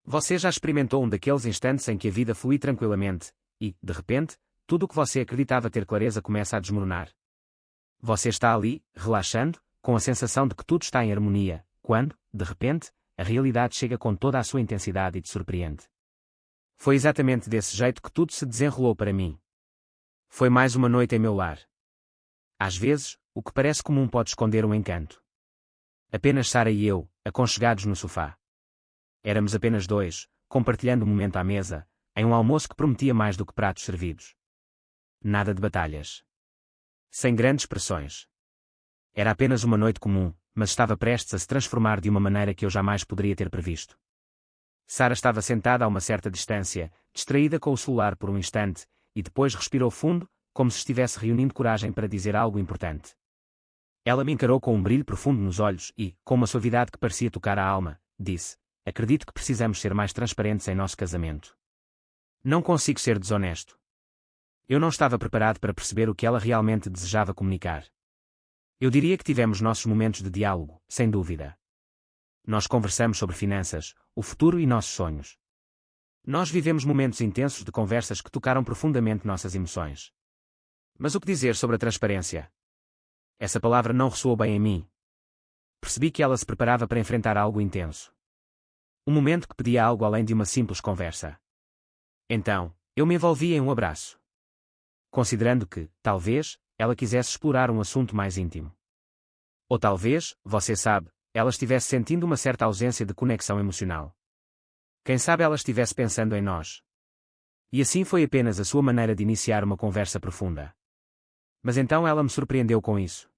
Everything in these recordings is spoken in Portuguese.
Você já experimentou um daqueles instantes em que a vida flui tranquilamente, e, de repente, tudo o que você acreditava ter clareza começa a desmoronar? Você está ali, relaxando, com a sensação de que tudo está em harmonia, quando, de repente, a realidade chega com toda a sua intensidade e te surpreende. Foi exatamente desse jeito que tudo se desenrolou para mim. Foi mais uma noite em meu lar. Às vezes, o que parece comum pode esconder um encanto. Apenas Sara e eu, aconchegados no sofá. Éramos apenas dois, compartilhando um momento à mesa, em um almoço que prometia mais do que pratos servidos. Nada de batalhas. Sem grandes pressões. Era apenas uma noite comum, mas estava prestes a se transformar de uma maneira que eu jamais poderia ter previsto. Sara estava sentada a uma certa distância, distraída com o celular por um instante, e depois respirou fundo, como se estivesse reunindo coragem para dizer algo importante. Ela me encarou com um brilho profundo nos olhos e, com uma suavidade que parecia tocar a alma, disse: "Acredito que precisamos ser mais transparentes em nosso casamento. Não consigo ser desonesto." Eu não estava preparado para perceber o que ela realmente desejava comunicar. Eu diria que tivemos nossos momentos de diálogo, sem dúvida. Nós conversamos sobre finanças, o futuro e nossos sonhos. Nós vivemos momentos intensos de conversas que tocaram profundamente nossas emoções. Mas o que dizer sobre a transparência? Essa palavra não ressoou bem em mim. Percebi que ela se preparava para enfrentar algo intenso. Um momento que pedia algo além de uma simples conversa. Então, eu me envolvi em um abraço. Considerando que, talvez, ela quisesse explorar um assunto mais íntimo. Ou talvez, você sabe, ela estivesse sentindo uma certa ausência de conexão emocional. Quem sabe ela estivesse pensando em nós. E assim foi apenas a sua maneira de iniciar uma conversa profunda. Mas então ela me surpreendeu com isso.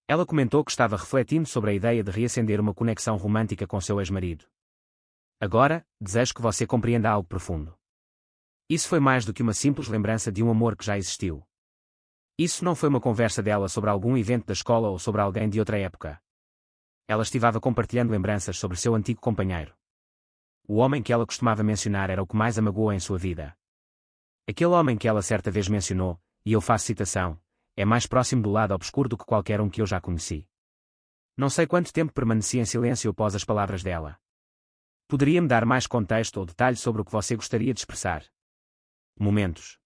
Ela comentou que estava refletindo sobre a ideia de reacender uma conexão romântica com seu ex-marido. Agora, desejo que você compreenda algo profundo. Isso foi mais do que uma simples lembrança de um amor que já existiu. Isso não foi uma conversa dela sobre algum evento da escola ou sobre alguém de outra época. Ela estivava compartilhando lembranças sobre seu antigo companheiro. O homem que ela costumava mencionar era o que mais a magoou em sua vida. Aquele homem que ela certa vez mencionou, e eu faço citação, é mais próximo do lado obscuro do que qualquer um que eu já conheci. Não sei quanto tempo permaneci em silêncio após as palavras dela. Poderia-me dar mais contexto ou detalhe sobre o que você gostaria de expressar? Momentos.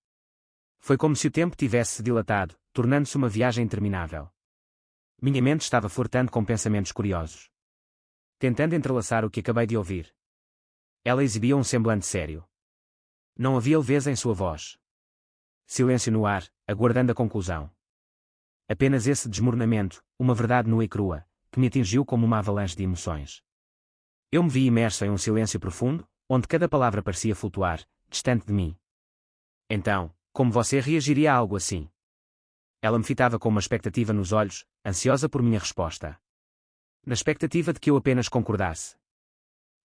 Foi como se o tempo tivesse se dilatado, tornando-se uma viagem interminável. Minha mente estava flertando com pensamentos curiosos. Tentando entrelaçar o que acabei de ouvir. Ela exibia um semblante sério. Não havia leveza em sua voz. Silêncio no ar, aguardando a conclusão. Apenas esse desmoronamento, uma verdade nua e crua, que me atingiu como uma avalanche de emoções. Eu me vi imerso em um silêncio profundo, onde cada palavra parecia flutuar, distante de mim. Então, como você reagiria a algo assim? Ela me fitava com uma expectativa nos olhos, ansiosa por minha resposta. Na expectativa de que eu apenas concordasse.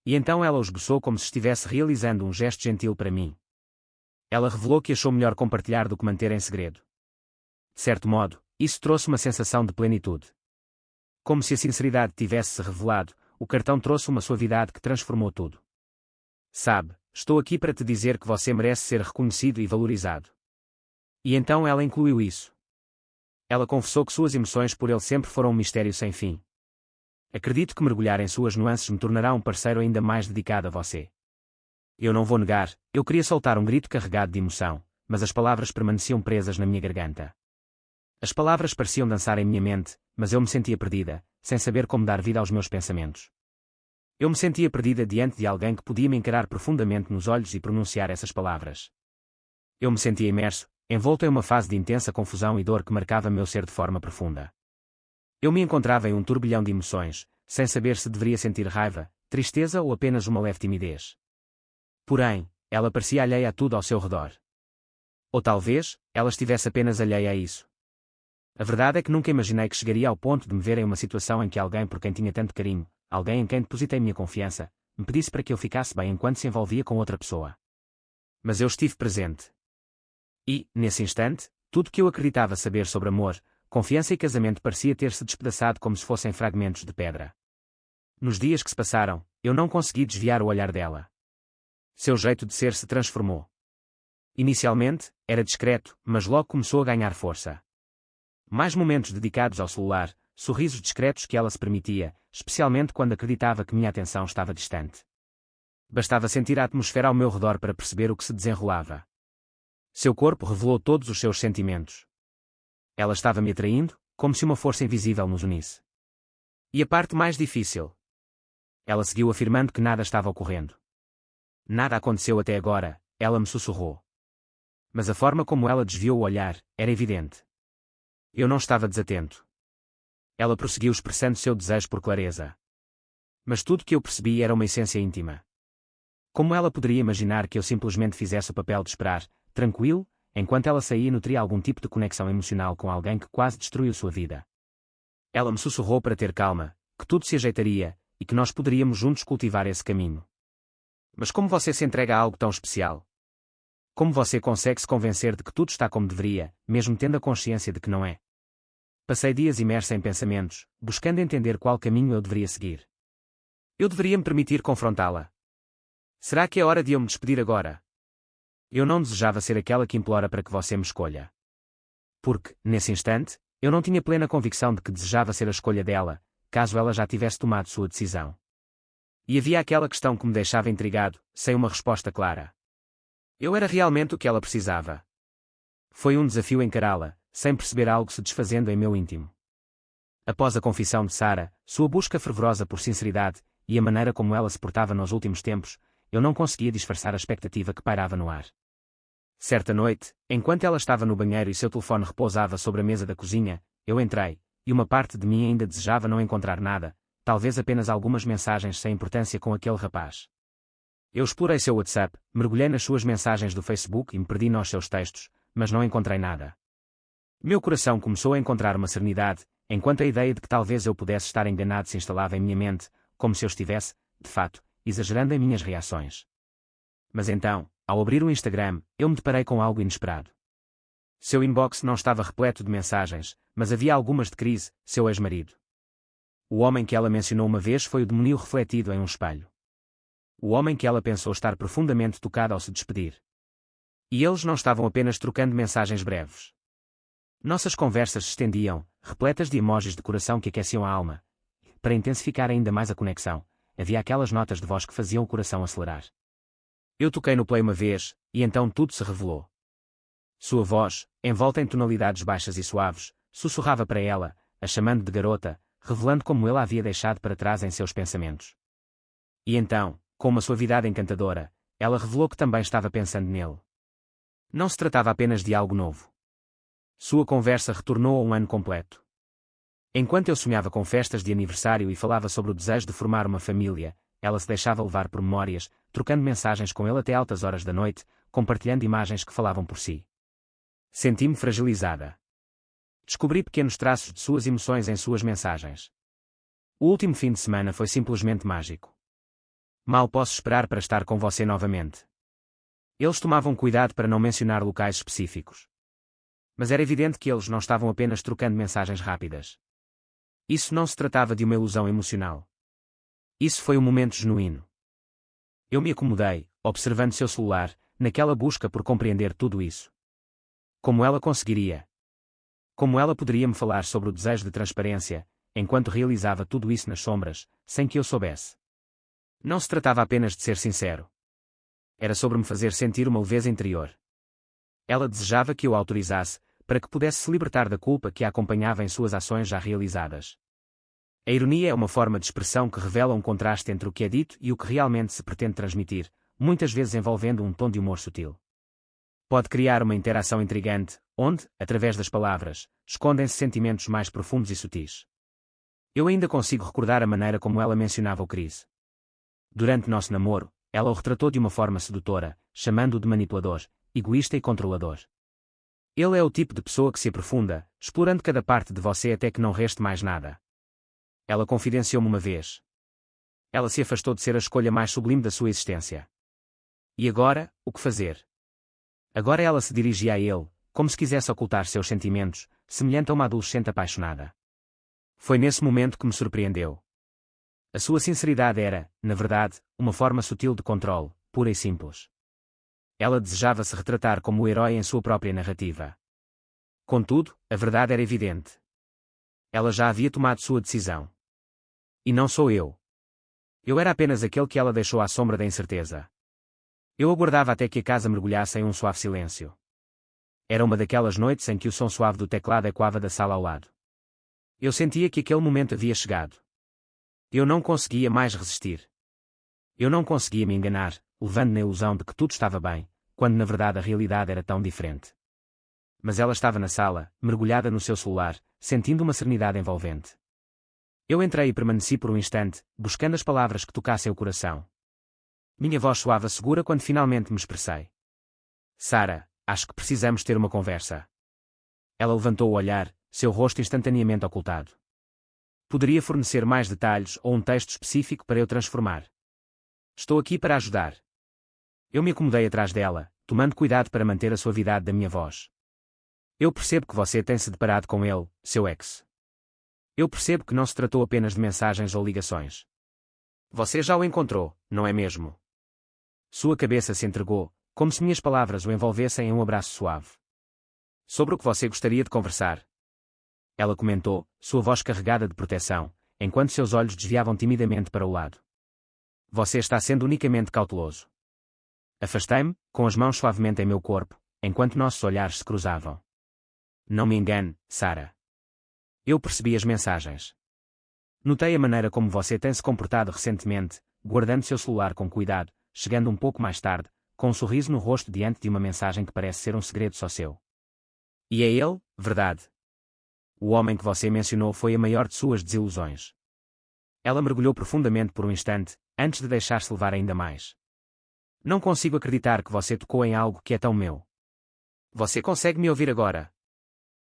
E então ela o esboçou como se estivesse realizando um gesto gentil para mim. Ela revelou que achou melhor compartilhar do que manter em segredo. De certo modo, isso trouxe uma sensação de plenitude. Como se a sinceridade tivesse se revelado, o cartão trouxe uma suavidade que transformou tudo. Sabe, estou aqui para te dizer que você merece ser reconhecido e valorizado. E então ela incluiu isso. Ela confessou que suas emoções por ele sempre foram um mistério sem fim. Acredito que mergulhar em suas nuances me tornará um parceiro ainda mais dedicado a você. Eu não vou negar, eu queria soltar um grito carregado de emoção, mas as palavras permaneciam presas na minha garganta. As palavras pareciam dançar em minha mente, mas eu me sentia perdida, sem saber como dar vida aos meus pensamentos. Eu me sentia perdida diante de alguém que podia me encarar profundamente nos olhos e pronunciar essas palavras. Eu me sentia imerso, envolto em uma fase de intensa confusão e dor que marcava meu ser de forma profunda. Eu me encontrava em um turbilhão de emoções, sem saber se deveria sentir raiva, tristeza ou apenas uma leve timidez. Porém, ela parecia alheia a tudo ao seu redor. Ou talvez, ela estivesse apenas alheia a isso. A verdade é que nunca imaginei que chegaria ao ponto de me ver em uma situação em que alguém por quem tinha tanto carinho, alguém em quem depositei minha confiança, me pedisse para que eu ficasse bem enquanto se envolvia com outra pessoa. Mas eu estive presente. E, nesse instante, tudo que eu acreditava saber sobre amor, confiança e casamento parecia ter-se despedaçado como se fossem fragmentos de pedra. Nos dias que se passaram, eu não consegui desviar o olhar dela. Seu jeito de ser se transformou. Inicialmente, era discreto, mas logo começou a ganhar força. Mais momentos dedicados ao celular, sorrisos discretos que ela se permitia, especialmente quando acreditava que minha atenção estava distante. Bastava sentir a atmosfera ao meu redor para perceber o que se desenrolava. Seu corpo revelou todos os seus sentimentos. Ela estava me atraindo, como se uma força invisível nos unisse. E a parte mais difícil? Ela seguiu afirmando que nada estava ocorrendo. Nada aconteceu até agora, ela me sussurrou. Mas a forma como ela desviou o olhar era evidente. Eu não estava desatento. Ela prosseguiu expressando seu desejo por clareza. Mas tudo que eu percebi era uma essência íntima. Como ela poderia imaginar que eu simplesmente fizesse o papel de esperar, tranquilo, enquanto ela saía e nutria algum tipo de conexão emocional com alguém que quase destruiu sua vida? Ela me sussurrou para ter calma, que tudo se ajeitaria, e que nós poderíamos juntos cultivar esse caminho. Mas como você se entrega a algo tão especial? Como você consegue se convencer de que tudo está como deveria, mesmo tendo a consciência de que não é? Passei dias imersa em pensamentos, buscando entender qual caminho eu deveria seguir. Eu deveria me permitir confrontá-la. Será que é hora de eu me despedir agora? Eu não desejava ser aquela que implora para que você me escolha. Porque, nesse instante, eu não tinha plena convicção de que desejava ser a escolha dela, caso ela já tivesse tomado sua decisão. E havia aquela questão que me deixava intrigado, sem uma resposta clara. Eu era realmente o que ela precisava. Foi um desafio encará-la, sem perceber algo se desfazendo em meu íntimo. Após a confissão de Sarah, sua busca fervorosa por sinceridade, e a maneira como ela se portava nos últimos tempos, eu não conseguia disfarçar a expectativa que pairava no ar. Certa noite, enquanto ela estava no banheiro e seu telefone repousava sobre a mesa da cozinha, eu entrei, e uma parte de mim ainda desejava não encontrar nada, talvez apenas algumas mensagens sem importância com aquele rapaz. Eu explorei seu WhatsApp, mergulhei nas suas mensagens do Facebook e me perdi nos seus textos, mas não encontrei nada. Meu coração começou a encontrar uma serenidade, enquanto a ideia de que talvez eu pudesse estar enganado se instalava em minha mente, como se eu estivesse, de fato, exagerando em minhas reações. Mas então, ao abrir o Instagram, eu me deparei com algo inesperado. Seu inbox não estava repleto de mensagens, mas havia algumas de Chris, seu ex-marido. O homem que ela mencionou uma vez foi o demônio refletido em um espelho. O homem que ela pensou estar profundamente tocado ao se despedir. E eles não estavam apenas trocando mensagens breves. Nossas conversas se estendiam, repletas de emojis de coração que aqueciam a alma. Para intensificar ainda mais a conexão, havia aquelas notas de voz que faziam o coração acelerar. Eu toquei no play uma vez, e então tudo se revelou. Sua voz, envolta em tonalidades baixas e suaves, sussurrava para ela, a chamando de garota, revelando como ele a havia deixado para trás em seus pensamentos. E então, com uma suavidade encantadora, ela revelou que também estava pensando nele. Não se tratava apenas de algo novo. Sua conversa retornou a um ano completo. Enquanto eu sonhava com festas de aniversário e falava sobre o desejo de formar uma família, ela se deixava levar por memórias, trocando mensagens com ele até altas horas da noite, compartilhando imagens que falavam por si. Senti-me fragilizada. Descobri pequenos traços de suas emoções em suas mensagens. O último fim de semana foi simplesmente mágico. Mal posso esperar para estar com você novamente. Eles tomavam cuidado para não mencionar locais específicos. Mas era evidente que eles não estavam apenas trocando mensagens rápidas. Isso não se tratava de uma ilusão emocional. Isso foi um momento genuíno. Eu me acomodei, observando seu celular, naquela busca por compreender tudo isso. Como ela conseguiria? Como ela poderia me falar sobre o desejo de transparência, enquanto realizava tudo isso nas sombras, sem que eu soubesse? Não se tratava apenas de ser sincero. Era sobre me fazer sentir uma leveza interior. Ela desejava que eu a autorizasse, para que pudesse se libertar da culpa que a acompanhava em suas ações já realizadas. A ironia é uma forma de expressão que revela um contraste entre o que é dito e o que realmente se pretende transmitir, muitas vezes envolvendo um tom de humor sutil. Pode criar uma interação intrigante, onde, através das palavras, escondem-se sentimentos mais profundos e sutis. Eu ainda consigo recordar a maneira como ela mencionava o Chris. Durante nosso namoro, ela o retratou de uma forma sedutora, chamando-o de manipulador, egoísta e controlador. Ele é o tipo de pessoa que se aprofunda, explorando cada parte de você até que não reste mais nada. Ela confidenciou-me uma vez. Ela se afastou de ser a escolha mais sublime da sua existência. E agora, o que fazer? Agora ela se dirigia a ele, como se quisesse ocultar seus sentimentos, semelhante a uma adolescente apaixonada. Foi nesse momento que me surpreendeu. A sua sinceridade era, na verdade, uma forma sutil de controle, pura e simples. Ela desejava se retratar como o herói em sua própria narrativa. Contudo, a verdade era evidente. Ela já havia tomado sua decisão. E não sou eu. Eu era apenas aquele que ela deixou à sombra da incerteza. Eu aguardava até que a casa mergulhasse em um suave silêncio. Era uma daquelas noites em que o som suave do teclado ecoava da sala ao lado. Eu sentia que aquele momento havia chegado. Eu não conseguia mais resistir. Eu não conseguia me enganar, levando na ilusão de que tudo estava bem, quando na verdade a realidade era tão diferente. Mas ela estava na sala, mergulhada no seu celular, sentindo uma serenidade envolvente. Eu entrei e permaneci por um instante, buscando as palavras que tocassem o coração. Minha voz soava segura quando finalmente me expressei. Sara, acho que precisamos ter uma conversa. Ela levantou o olhar, seu rosto instantaneamente ocultado. Poderia fornecer mais detalhes ou um texto específico para eu transformar. Estou aqui para ajudar. Eu me acomodei atrás dela, tomando cuidado para manter a suavidade da minha voz. Eu percebo que você tem se deparado com ele, seu ex. Eu percebo que não se tratou apenas de mensagens ou ligações. Você já o encontrou, não é mesmo? Sua cabeça se entregou, como se minhas palavras o envolvessem em um abraço suave. Sobre o que você gostaria de conversar? Ela comentou, sua voz carregada de proteção, enquanto seus olhos desviavam timidamente para o lado. Você está sendo unicamente cauteloso. Afastei-me, com as mãos suavemente em meu corpo, enquanto nossos olhares se cruzavam. Não me engane, Sara. Eu percebi as mensagens. Notei a maneira como você tem se comportado recentemente, guardando seu celular com cuidado, chegando um pouco mais tarde, com um sorriso no rosto diante de uma mensagem que parece ser um segredo só seu. E é ele, verdade? O homem que você mencionou foi a maior de suas desilusões. Ela mergulhou profundamente por um instante, antes de deixar-se levar ainda mais. Não consigo acreditar que você tocou em algo que é tão meu. Você consegue me ouvir agora?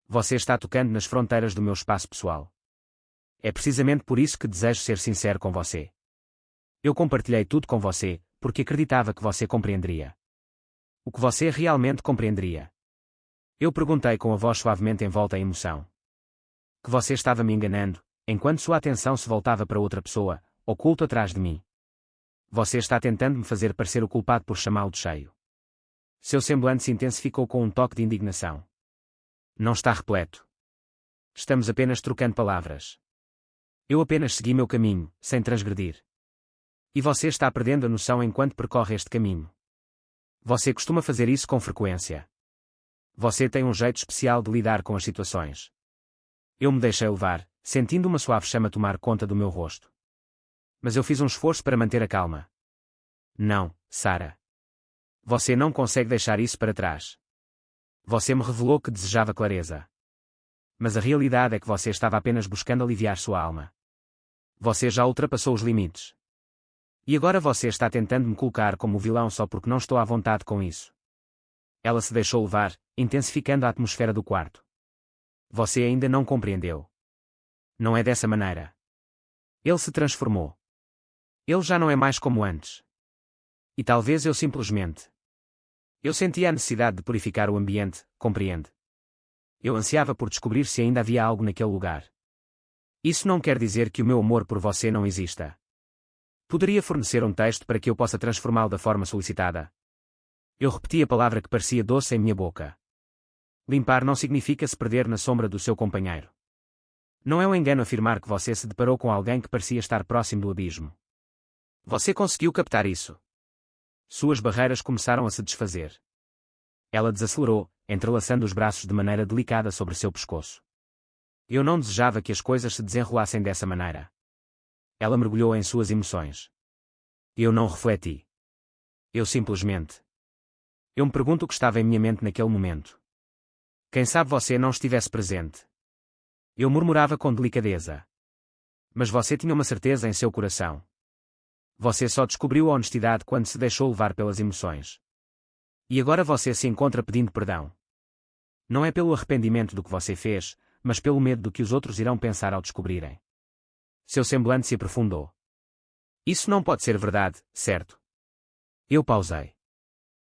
Você está tocando nas fronteiras do meu espaço pessoal. É precisamente por isso que desejo ser sincero com você. Eu compartilhei tudo com você, porque acreditava que você compreenderia. O que você realmente compreenderia. Eu perguntei com a voz suavemente envolta em emoção. Que você estava me enganando, enquanto sua atenção se voltava para outra pessoa, oculto atrás de mim. Você está tentando me fazer parecer o culpado por chamá-lo de cheio. Seu semblante se intensificou com um toque de indignação. Não está repleto. Estamos apenas trocando palavras. Eu apenas segui meu caminho, sem transgredir. E você está perdendo a noção enquanto percorre este caminho. Você costuma fazer isso com frequência. Você tem um jeito especial de lidar com as situações. Eu me deixei levar, sentindo uma suave chama tomar conta do meu rosto. Mas eu fiz um esforço para manter a calma. Não, Sara. Você não consegue deixar isso para trás. Você me revelou que desejava clareza. Mas a realidade é que você estava apenas buscando aliviar sua alma. Você já ultrapassou os limites. E agora você está tentando me colocar como o vilão só porque não estou à vontade com isso. Ela se deixou levar, intensificando a atmosfera do quarto. Você ainda não compreendeu. Não é dessa maneira. Ele se transformou. Ele já não é mais como antes. E talvez eu simplesmente. Eu sentia a necessidade de purificar o ambiente, compreende? Eu ansiava por descobrir se ainda havia algo naquele lugar. Isso não quer dizer que o meu amor por você não exista. Poderia fornecer um texto para que eu possa transformá-lo da forma solicitada. Eu repeti a palavra que parecia doce em minha boca. Limpar não significa se perder na sombra do seu companheiro. Não é um engano afirmar que você se deparou com alguém que parecia estar próximo do abismo. Você conseguiu captar isso. Suas barreiras começaram a se desfazer. Ela desacelerou, entrelaçando os braços de maneira delicada sobre seu pescoço. Eu não desejava que as coisas se desenrolassem dessa maneira. Ela mergulhou em suas emoções. Eu não refleti. Eu simplesmente. Eu me pergunto o que estava em minha mente naquele momento. Quem sabe você não estivesse presente. Eu murmurava com delicadeza. Mas você tinha uma certeza em seu coração. Você só descobriu a honestidade quando se deixou levar pelas emoções. E agora você se encontra pedindo perdão. Não é pelo arrependimento do que você fez, mas pelo medo do que os outros irão pensar ao descobrirem. Seu semblante se aprofundou. Isso não pode ser verdade, certo? Eu pausei.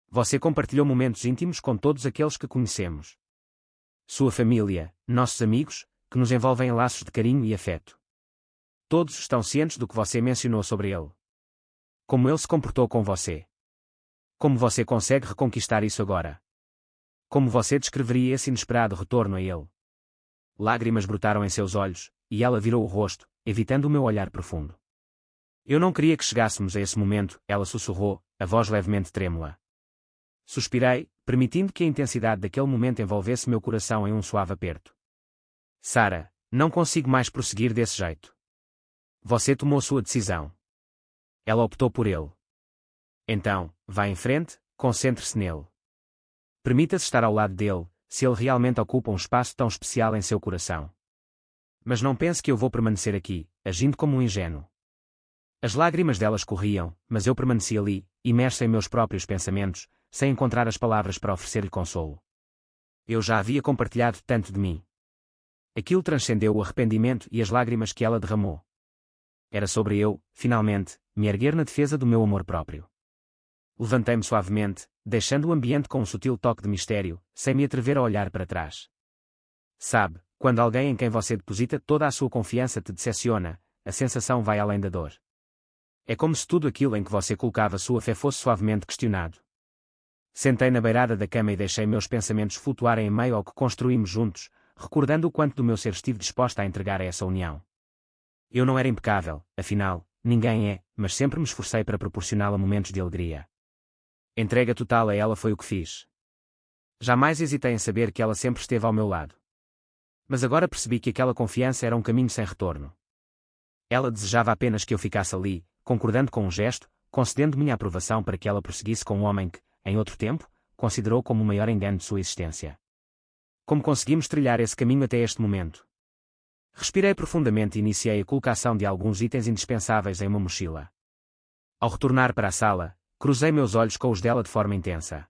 Você compartilhou momentos íntimos com todos aqueles que conhecemos. Sua família, nossos amigos, que nos envolvem em laços de carinho e afeto. Todos estão cientes do que você mencionou sobre ele. Como ele se comportou com você. Como você consegue reconquistar isso agora? Como você descreveria esse inesperado retorno a ele? Lágrimas brotaram em seus olhos, e ela virou o rosto, evitando o meu olhar profundo. Eu não queria que chegássemos a esse momento, ela sussurrou, a voz levemente trêmula. Suspirei, permitindo que a intensidade daquele momento envolvesse meu coração em um suave aperto. Sara, não consigo mais prosseguir desse jeito. Você tomou sua decisão. Ela optou por ele. Então, vá em frente, concentre-se nele. Permita-se estar ao lado dele, se ele realmente ocupa um espaço tão especial em seu coração. Mas não pense que eu vou permanecer aqui, agindo como um ingênuo. As lágrimas dela escorriam, mas eu permaneci ali, imerso em meus próprios pensamentos, sem encontrar as palavras para oferecer-lhe consolo. Eu já havia compartilhado tanto de mim. Aquilo transcendeu o arrependimento e as lágrimas que ela derramou. Era sobre eu, finalmente, me erguer na defesa do meu amor próprio. Levantei-me suavemente, deixando o ambiente com um sutil toque de mistério, sem me atrever a olhar para trás. Sabe, quando alguém em quem você deposita toda a sua confiança te decepciona, a sensação vai além da dor. É como se tudo aquilo em que você colocava sua fé fosse suavemente questionado. Sentei na beirada da cama e deixei meus pensamentos flutuarem em meio ao que construímos juntos, recordando o quanto do meu ser estive disposta a entregar a essa união. Eu não era impecável, afinal, ninguém é, mas sempre me esforcei para proporcioná-la momentos de alegria. Entrega total a ela foi o que fiz. Jamais hesitei em saber que ela sempre esteve ao meu lado. Mas agora percebi que aquela confiança era um caminho sem retorno. Ela desejava apenas que eu ficasse ali, concordando com um gesto, concedendo minha aprovação para que ela prosseguisse com um homem que, em outro tempo, considerou como o maior engano de sua existência. Como conseguimos trilhar esse caminho até este momento? Respirei profundamente e iniciei a colocação de alguns itens indispensáveis em uma mochila. Ao retornar para a sala, cruzei meus olhos com os dela de forma intensa.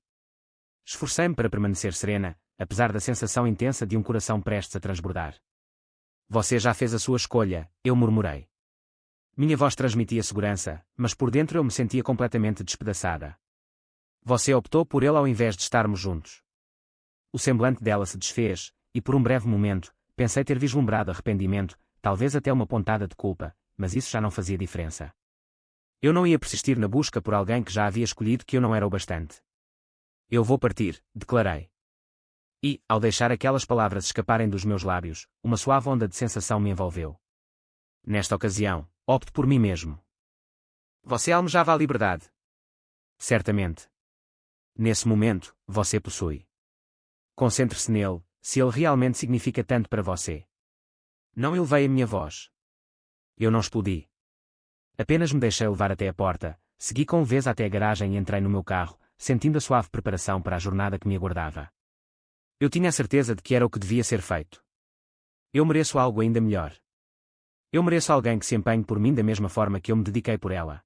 Esforcei-me para permanecer serena, apesar da sensação intensa de um coração prestes a transbordar. Você já fez a sua escolha, eu murmurei. Minha voz transmitia segurança, mas por dentro eu me sentia completamente despedaçada. Você optou por ele ao invés de estarmos juntos. O semblante dela se desfez, e por um breve momento, pensei ter vislumbrado arrependimento, talvez até uma pontada de culpa, mas isso já não fazia diferença. Eu não ia persistir na busca por alguém que já havia escolhido que eu não era o bastante. Eu vou partir, declarei. E, ao deixar aquelas palavras escaparem dos meus lábios, uma suave onda de sensação me envolveu. Nesta ocasião, opto por mim mesmo. Você almejava a liberdade. Certamente. Nesse momento, você possui. Concentre-se nele, se ele realmente significa tanto para você. Não elevei a minha voz. Eu não explodi. Apenas me deixei levar até a porta, segui com leveza até a garagem e entrei no meu carro, sentindo a suave preparação para a jornada que me aguardava. Eu tinha a certeza de que era o que devia ser feito. Eu mereço algo ainda melhor. Eu mereço alguém que se empenhe por mim da mesma forma que eu me dediquei por ela.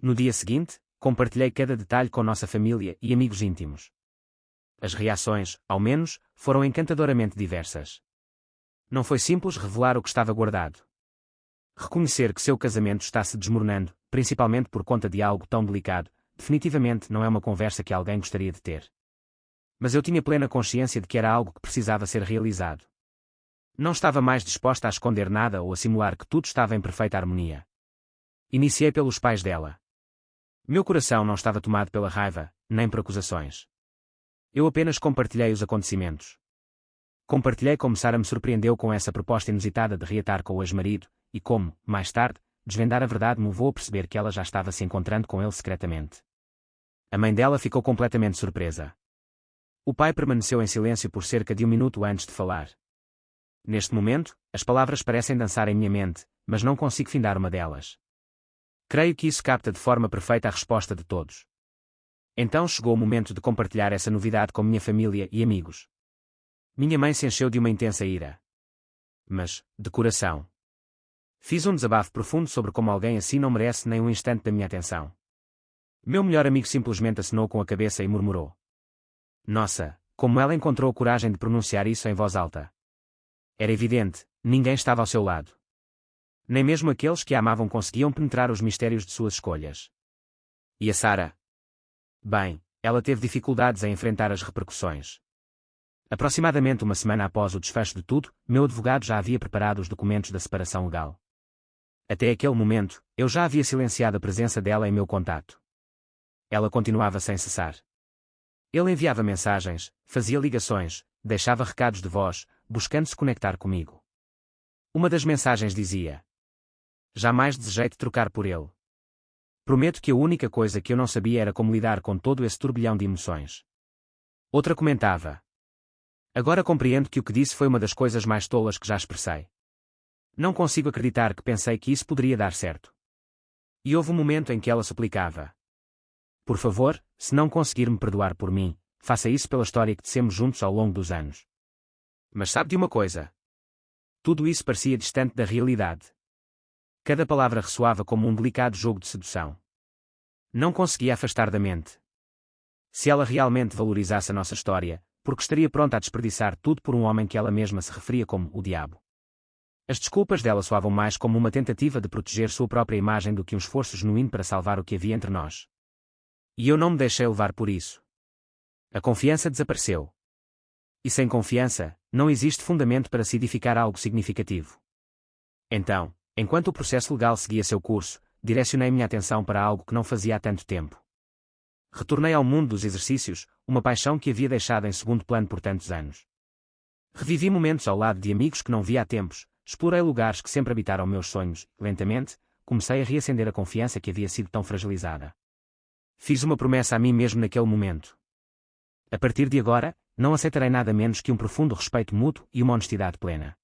No dia seguinte, compartilhei cada detalhe com nossa família e amigos íntimos. As reações, ao menos, foram encantadoramente diversas. Não foi simples revelar o que estava guardado. Reconhecer que seu casamento está se desmoronando, principalmente por conta de algo tão delicado, definitivamente não é uma conversa que alguém gostaria de ter. Mas eu tinha plena consciência de que era algo que precisava ser realizado. Não estava mais disposta a esconder nada ou a simular que tudo estava em perfeita harmonia. Iniciei pelos pais dela. Meu coração não estava tomado pela raiva, nem por acusações. Eu apenas compartilhei os acontecimentos. Compartilhei como Sara me surpreendeu com essa proposta inusitada de reatar com o ex-marido, e como, mais tarde, desvendar a verdade me levou a perceber que ela já estava se encontrando com ele secretamente. A mãe dela ficou completamente surpresa. O pai permaneceu em silêncio por cerca de um minuto antes de falar. Neste momento, as palavras parecem dançar em minha mente, mas não consigo findar uma delas. Creio que isso capta de forma perfeita a resposta de todos. Então chegou o momento de compartilhar essa novidade com minha família e amigos. Minha mãe se encheu de uma intensa ira. Mas, de coração. Fiz um desabafo profundo sobre como alguém assim não merece nem um instante da minha atenção. Meu melhor amigo simplesmente acenou com a cabeça e murmurou. Nossa, como ela encontrou coragem de pronunciar isso em voz alta. Era evidente, ninguém estava ao seu lado. Nem mesmo aqueles que a amavam conseguiam penetrar os mistérios de suas escolhas. E a Sara? Bem, ela teve dificuldades em enfrentar as repercussões. Aproximadamente uma semana após o desfecho de tudo, meu advogado já havia preparado os documentos da separação legal. Até aquele momento, eu já havia silenciado a presença dela em meu contato. Ela continuava sem cessar. Ele enviava mensagens, fazia ligações, deixava recados de voz, buscando se conectar comigo. Uma das mensagens dizia: Jamais desejei te trocar por ele. Prometo que a única coisa que eu não sabia era como lidar com todo esse turbilhão de emoções. Outra comentava. Agora compreendo que o que disse foi uma das coisas mais tolas que já expressei. Não consigo acreditar que pensei que isso poderia dar certo. E houve um momento em que ela suplicava. Por favor, se não conseguir me perdoar por mim, faça isso pela história que tecemos juntos ao longo dos anos. Mas sabe de uma coisa? Tudo isso parecia distante da realidade. Cada palavra ressoava como um delicado jogo de sedução. Não conseguia afastar da mente. Se ela realmente valorizasse a nossa história, porque estaria pronta a desperdiçar tudo por um homem que ela mesma se referia como o diabo? As desculpas dela soavam mais como uma tentativa de proteger sua própria imagem do que um esforço genuíno para salvar o que havia entre nós. E eu não me deixei levar por isso. A confiança desapareceu. E sem confiança, não existe fundamento para se edificar algo significativo. Então, enquanto o processo legal seguia seu curso, direcionei minha atenção para algo que não fazia há tanto tempo. Retornei ao mundo dos exercícios, uma paixão que havia deixado em segundo plano por tantos anos. Revivi momentos ao lado de amigos que não via há tempos, explorei lugares que sempre habitaram meus sonhos, e, lentamente, comecei a reacender a confiança que havia sido tão fragilizada. Fiz uma promessa a mim mesmo naquele momento. A partir de agora, não aceitarei nada menos que um profundo respeito mútuo e uma honestidade plena.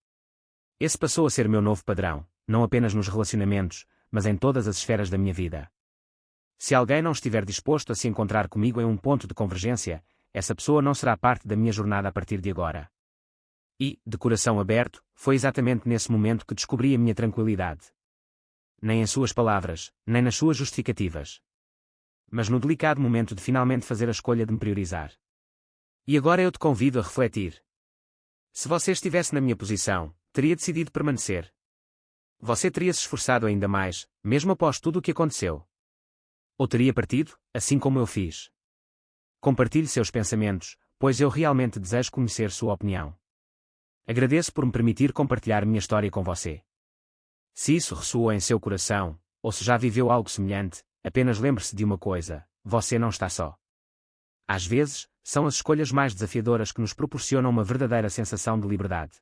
Esse passou a ser meu novo padrão, não apenas nos relacionamentos, mas em todas as esferas da minha vida. Se alguém não estiver disposto a se encontrar comigo em um ponto de convergência, essa pessoa não será parte da minha jornada a partir de agora. E, de coração aberto, foi exatamente nesse momento que descobri a minha tranquilidade. Nem em suas palavras, nem nas suas justificativas. Mas no delicado momento de finalmente fazer a escolha de me priorizar. E agora eu te convido a refletir. Se você estivesse na minha posição, teria decidido permanecer. Você teria se esforçado ainda mais, mesmo após tudo o que aconteceu. Ou teria partido, assim como eu fiz. Compartilhe seus pensamentos, pois eu realmente desejo conhecer sua opinião. Agradeço por me permitir compartilhar minha história com você. Se isso ressoa em seu coração, ou se já viveu algo semelhante, apenas lembre-se de uma coisa: você não está só. Às vezes, são as escolhas mais desafiadoras que nos proporcionam uma verdadeira sensação de liberdade.